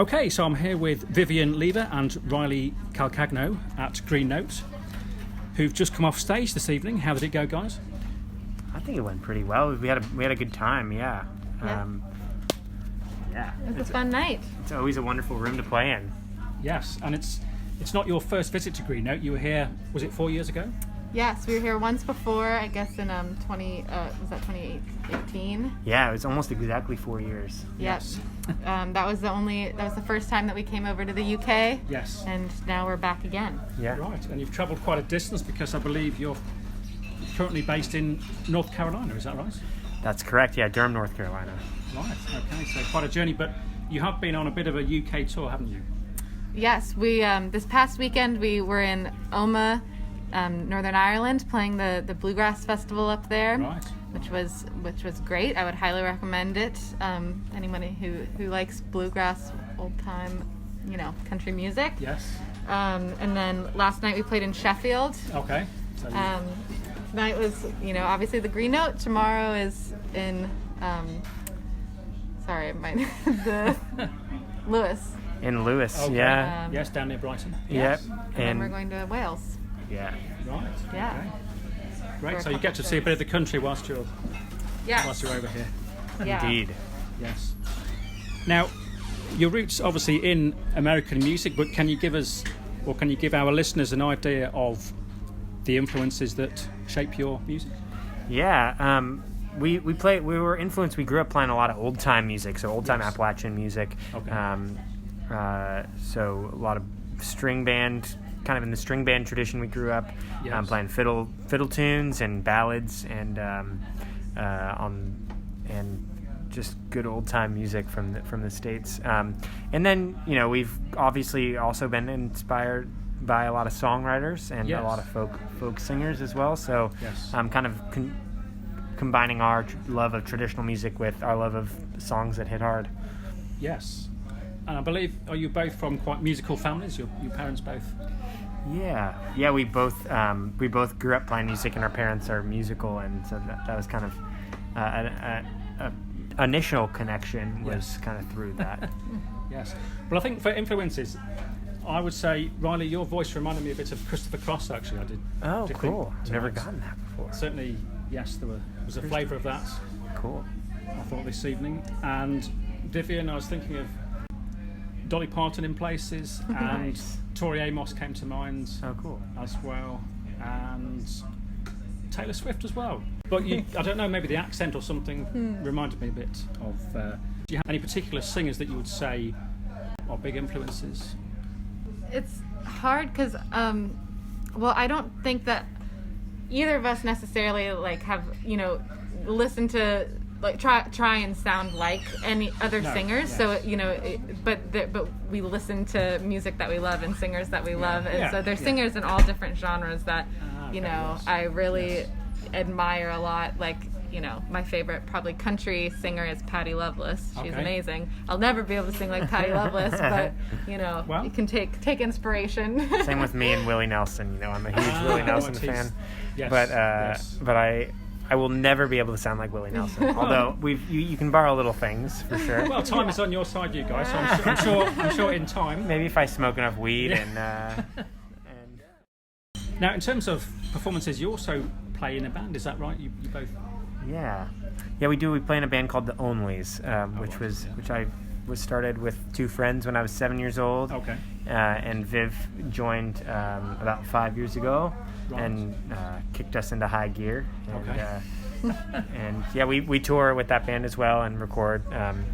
Okay, so I'm here with Vivian Leva and Riley Calcagno at Green Note, who've just come off stage this evening. How did it go, guys? I think it went pretty well. We had a good time. Yeah. It was a fun night. It's always a wonderful room to play in. Yes, and it's not your first visit to Green Note. You were here, was it 4 years ago? Yes, we were here once before, I guess in 2018? Yeah, it was almost exactly 4 years. Yes. That was the first time that we came over to the UK. Yes. And now we're back again. Yeah. Right, and you've travelled quite a distance because I believe you're currently based in North Carolina, is that right? That's correct, yeah, Durham, North Carolina. Right, okay, so quite a journey, but you have been on a bit of a UK tour, haven't you? Yes, we this past weekend we were in Omagh, Northern Ireland, playing the Bluegrass Festival up there, Right. which was great. I would highly recommend it. Anybody who likes bluegrass, old time, country music. Yes. And then last night we played in Sheffield. Okay. So Tonight was, obviously the Green Note. Tomorrow is in, the Lewis. In Lewis, okay. yeah. Yes, down near Brighton. Yep. And then we're going to Wales. Yeah. Right. Yeah. Okay. Great. For So a you get couple to see a bit of the country whilst you're Yes. over here. Yeah. Indeed. Yes. Now, your roots obviously in American music, but can you give our listeners an idea of the influences that shape your music? Yeah. We were influenced. We grew up playing a lot of old time music, so old time Yes. Appalachian music. Okay. So a lot of string band, kind of in the string band tradition. We grew up Yes. playing fiddle tunes and ballads and just good old time music from the States. And then we've obviously also been inspired by a lot of songwriters and Yes. a lot of folk singers as well. So Yes. kind of combining our love of traditional music with our love of songs that hit hard. Yes. And I believe, are you both from quite musical families? Your parents both? Yeah. We both grew up playing music, and our parents are musical, and so that was kind of an initial connection was Yes. kind of through that. Yes. Well, I think for influences, I would say, Riley, your voice reminded me a bit of Christopher Cross, actually. I did. Oh, did cool! think I've never tonight. gotten that before. Certainly, yes, there was a flavour of that, Cool. I thought, this evening. And Vivian, I was thinking of Dolly Parton in places, and Nice. Tori Amos came to mind Oh, cool. as well, and Taylor Swift as well. But I don't know, maybe the accent or something reminded me a bit of. Do you have any particular singers that you would say are big influences? It's hard because, I don't think that either of us necessarily have listened to try and sound like any other No, singers. yes. So but we listen to music that we love and singers that we love, and so there's singers in all different genres that yes. I really admire a lot. My favorite probably country singer is Patti Loveless. She's Okay. amazing. I'll never be able to sing like Patti Loveless, but Well. you can take inspiration. Same with me and Willie Nelson. I'm a huge Willie Nelson what he's- fan. Yes, But yes. I will never be able to sound like Willie Nelson. Although you can borrow little things for sure. Well, time is on your side, you guys. So I'm sure in time. Maybe if I smoke enough weed and Now, in terms of performances, you also play in a band. Is that right? You both. yeah, we do. We play in a band called the Onlys, which I was started with two friends when I was 7 years old. Okay. And Viv joined about 5 years ago, Right. and kicked us into high gear. And, Okay. and yeah, we tour with that band as well and record.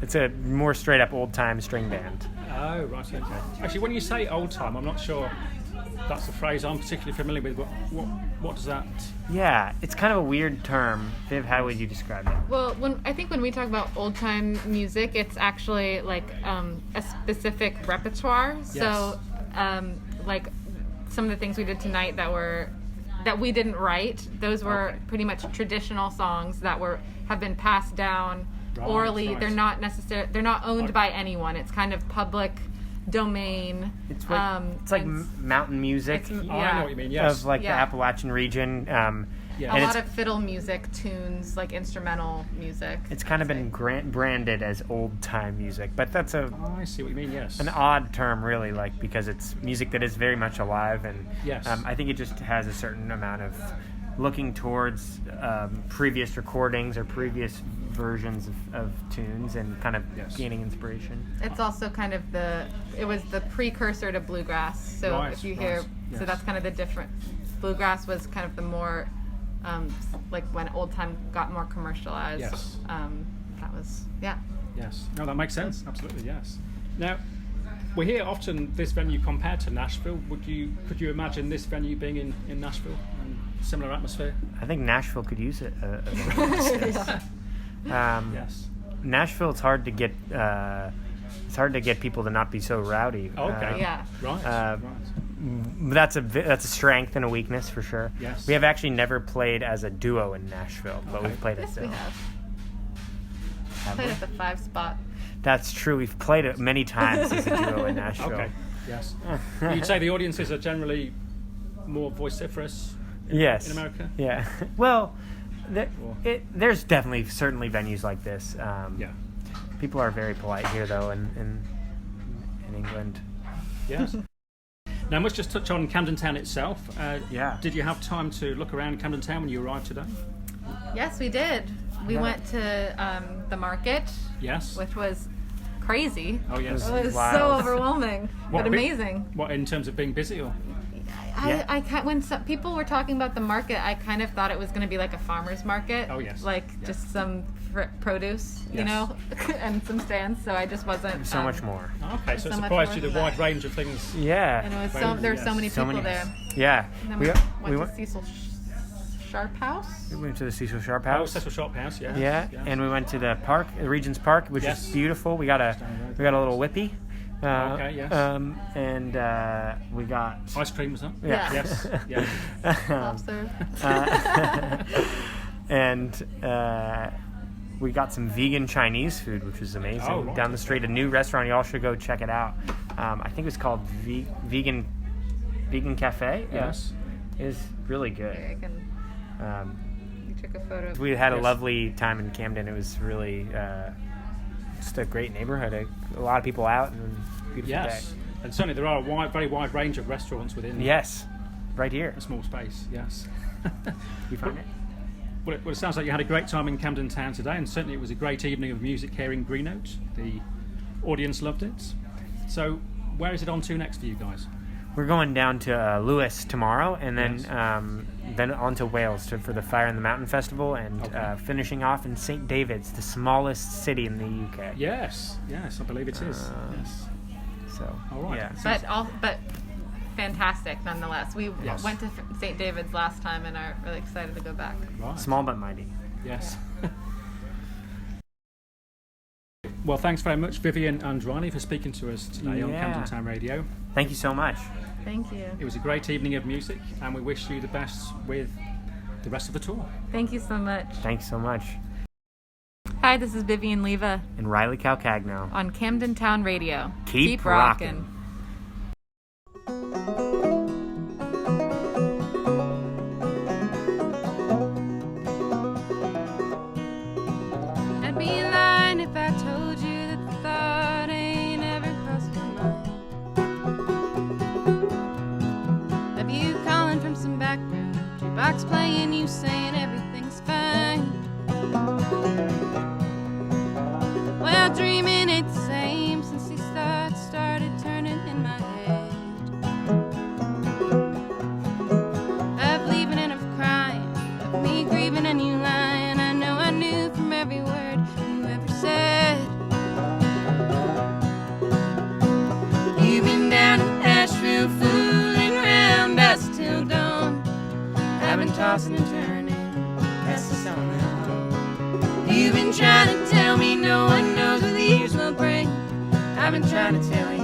It's a more straight up old time string band. Oh, right. Okay. Actually, when you say old time, I'm not sure that's a phrase I'm particularly familiar with. But what does that? Yeah, it's kind of a weird term. Viv, how would you describe it? Well, when we talk about old time music, it's actually a specific repertoire. Yes. So, some of the things we did tonight that we didn't write, those were Okay. pretty much traditional songs that have been passed down Right, orally. right. They're not owned Okay. by anyone. It's kind of public domain. It's like mountain music. it's- Oh, I know what you mean. Yes. Of the Yeah. Appalachian region, Yeah. A And lot of fiddle music, tunes, like instrumental music. It's kind of I'd been say. branded as old time music, but that's Oh, I see what you mean. Yes. an odd term, really, like because it's music that is very much alive, and Yes. I think it just has a certain amount of looking towards previous recordings or previous versions of tunes and kind of Yes. gaining inspiration. It's also kind of it was the precursor to bluegrass. So Right, if you hear, right, yes. so that's kind of the different. Bluegrass was kind of the more, like when old time got more commercialized. Yes. That was, yeah. Yes. No, that makes sense. Absolutely, yes. Now, we hear often this venue compared to Nashville. Could you imagine this venue being in Nashville and similar atmosphere? I think Nashville could use it. Yes. Nashville, it's hard to get people to not be so rowdy. Okay. Yeah. Right. Uh, right. That's a strength and a weakness for sure. Yes. We have actually never played as a duo in Nashville, but Okay. we've played Yes, as we a have. Have Played we? at the 5 spot. That's true. We've played it many times as a duo in Nashville. Okay. Yes. You'd say the audiences are generally more vociferous Yes. in America? Yeah. Well, Or- there's definitely certainly venues like this. Yeah. People are very polite here, though, in England. Yes. Now, let's just touch on Camden Town itself. Yeah. Did you have time to look around Camden Town when you arrived today? Yes, we did. We Yeah. went to the market, Yes. which was crazy. Oh, yes. It was Wow. so overwhelming, What, but a bit- amazing. What, in terms of being busy or? Yeah. When some people were talking about the market, I kind of thought it was going to be like a farmer's market. Oh, yes. Like Yeah. just some produce, you Yes. know, and some stands. So I just wasn't. So much more. Okay, so it So much surprised more you the than wide that. range of things. Yeah. And it was Well, there were so yes. many So people many. there. Yeah. And then We we went went to Cecil Sharp House. we went to the Cecil Sharp Oh, House. Cecil Shop House, yes. Yeah, yes. and we went to the park, the Regent's Park, which Yes. is beautiful. We got a little whippy. Okay, yes. And we got Ice cream was that? Yeah. Yes. Yes. Lobster. and we got some vegan Chinese food, which was amazing. Oh, right. Down the street, a new restaurant. You all should go check it out. I think it was called Vegan Cafe. Yes. It's really Here, I good. can. We took a photo. We had a Yes. lovely time in Camden. It was really just a great neighborhood. A lot of people out and beautiful Yes. And certainly there are a very wide range of restaurants within day. Yes, right here. a small space, yes. You find it? Well, it sounds like you had a great time in Camden Town today, and certainly it was a great evening of music here in Greenote. The audience loved it. So, where is it on to next for you guys? We're going down to Lewis tomorrow, and then Yes. then on to Wales for the Fire in the Mountain Festival, and Okay. finishing off in St. David's, the smallest city in the UK. Yes, yes, I believe it is. Yes. So, All right. yeah. But fantastic nonetheless. We Yes. went to St. David's last time and are really excited to go back. Right. Small but mighty. Yes. Well, thanks very much, Vivian and Riley, for speaking to us today on Yeah. Camden Town Radio. Thank you so much. Thank you. It was a great evening of music, and we wish you the best with the rest of the tour. Thank you so much. Thanks so much. Hi, this is Vivian Leva And Riley Calcagno. on Camden Town Radio. Keep rockin'. I'd be lying if I told you that the thought ain't ever crossed my mind of you calling from some back room, jukebox playing, you saying everything's fine. Well, dreaming ain't the same since these thoughts started turning in my head. Of leaving and of crying, of me grieving and you lying. I know I knew from every word you ever said. You've been down in Nashville fooling around us till dawn. I've been tossing and turning, that's the song I'm on. You've been trying to tell me no one knows what the years will bring. I've been trying to tell you